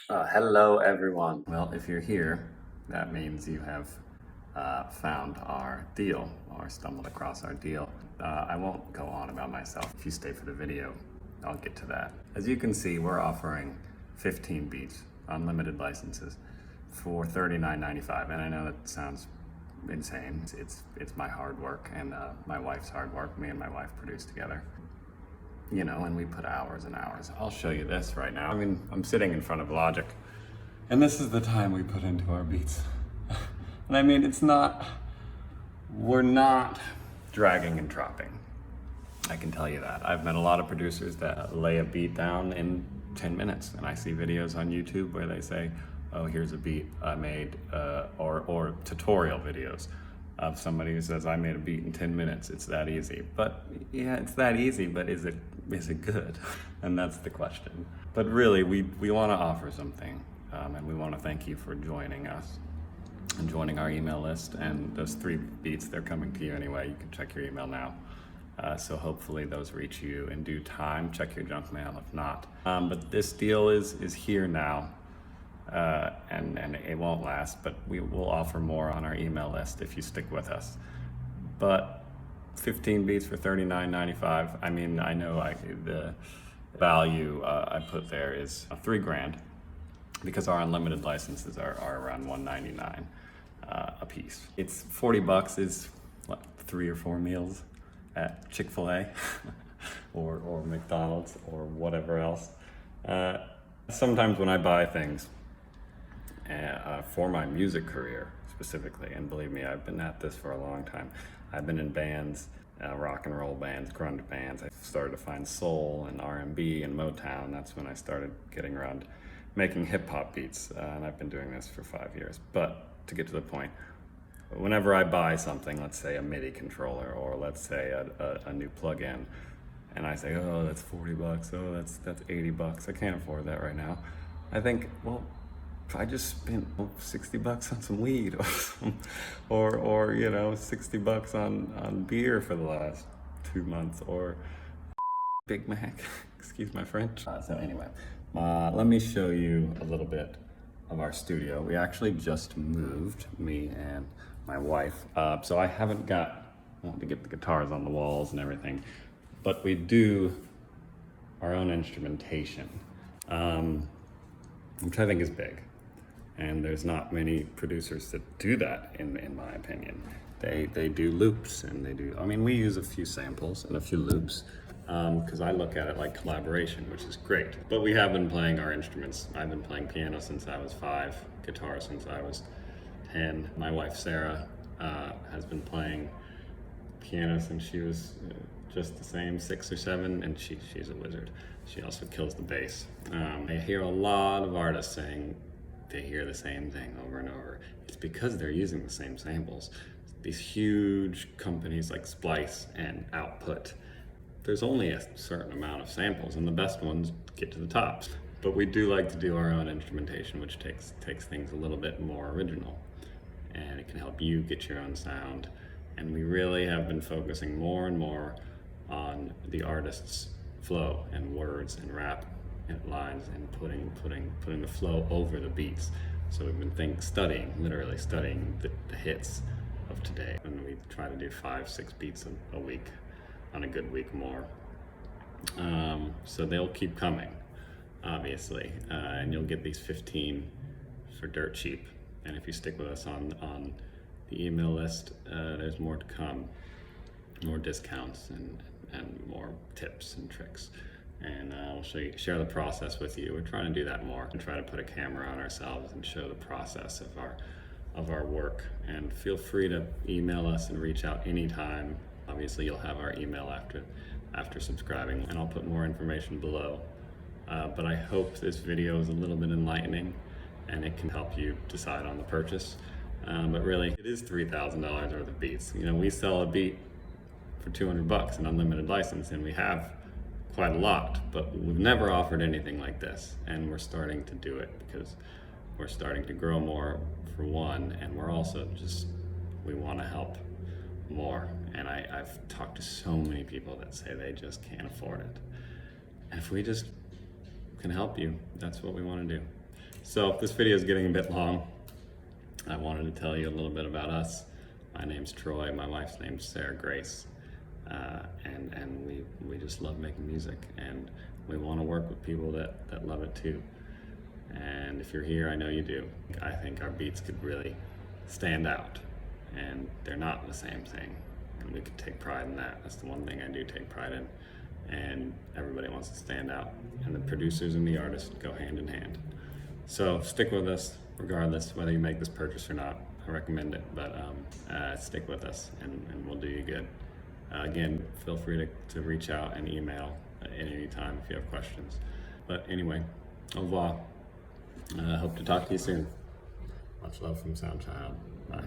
Hello, everyone. Well, if you're here, that means you have found our deal or stumbled across our deal. I won't go on about myself. If you stay for the video, I'll get to that. As you can see, we're offering 15 beats, unlimited licenses, for $39.95. And I know that sounds insane. It's my hard work and my wife's hard work. Me and my wife produce together, and we put hours and hours. I'll show you this right now. I mean, I'm sitting in front of Logic, and this is the time we put into our beats. And I mean, we're not dragging and dropping. I can tell you that. I've met a lot of producers that lay a beat down in 10 minutes, and I see videos on YouTube where they say, oh, here's a beat I made, or tutorial videos of somebody who says, I made a beat in 10 minutes. It's that easy. But yeah, it's that easy, but is it good? And that's the question. But really, we want to offer something, and we want to thank you for joining us and joining our email list. And those 3 beats, they're coming to you anyway. You can check your email now. So hopefully those reach you in due time. Check your junk mail if not. But this deal is here now. And it won't last, but we will offer more on our email list if you stick with us. But 15 beats for $39.95. I mean, I know the value I put there is $3,000 because our unlimited licenses are around $199 a piece. It's $40 is what, 3 or 4 meals at Chick-fil-A or McDonald's or whatever else. Sometimes when I buy things for my music career specifically, and believe me, I've been at this for a long time. I've been in bands, rock and roll bands, grunge bands. I started to find soul and R&B and Motown. That's when I started getting around making hip hop beats, and I've been doing this for 5 years. But to get to the point, whenever I buy something, let's say a MIDI controller, or let's say a new plug-in, and I say, oh, that's $40, oh, that's $80, I can't afford that right now. I think, well, if I just spent $60 on some weed, or $60 on beer for the last 2 months, or Big Mac, excuse my French. So anyway, let me show you a little bit of our studio. We actually just moved, me and my wife, so I haven't want to get the guitars on the walls and everything, but we do our own instrumentation, which I think is big. And there's not many producers that do that, in my opinion. They do loops, and we use a few samples and a few loops, because I look at it like collaboration, which is great. But we have been playing our instruments. I've been playing piano since I was 5, guitar since I was 10. My wife, Sarah, has been playing piano since she was just the same, 6 or 7, and she's a wizard. She also kills the bass. I hear a lot of artists saying they hear the same thing over and over. It's because they're using the same samples. These huge companies like Splice and Output, there's only a certain amount of samples, and the best ones get to the top. But we do like to do our own instrumentation, which takes things a little bit more original, and it can help you get your own sound. And we really have been focusing more and more on the artist's flow and words and rap and lines, and putting the flow over the beats. So we've been literally studying the hits of today, and we try to do 5-6 beats a week, on a good week more. So they'll keep coming, obviously, and you'll get these 15 for dirt cheap. And if you stick with us on the email list, there's more to come, more discounts and more tips and tricks. And we'll share the process with you. We're trying to do that more and try to put a camera on ourselves and show the process of our work. And feel free to email us and reach out anytime. Obviously, you'll have our email after subscribing, and I'll put more information below. But I hope this video is a little bit enlightening, and it can help you decide on the purchase. But really, it is $3,000 worth of beats. We sell a beat for $200, an unlimited license, and we have quite a lot, but we've never offered anything like this, and we're starting to do it because we're starting to grow more, for one, and we're also we want to help more. And I've talked to so many people that say they just can't afford it, and if we just can help you, that's what we want to do. So this video is getting a bit long. I wanted to tell you a little bit about us. My name's Troy, my wife's name's Sarah Grace. And we just love making music, and we want to work with people that love it too. And if you're here, I know you do. I think our beats could really stand out, and they're not the same thing. And we could take pride in that. That's the one thing I do take pride in. And everybody wants to stand out. And the producers and the artists go hand in hand. So stick with us, regardless whether you make this purchase or not. I recommend it, but stick with us, and we'll do you good. Again, feel free to reach out and email at any time if you have questions. But anyway, au revoir. Hope to talk to you soon. Much love from Soundchild. Bye.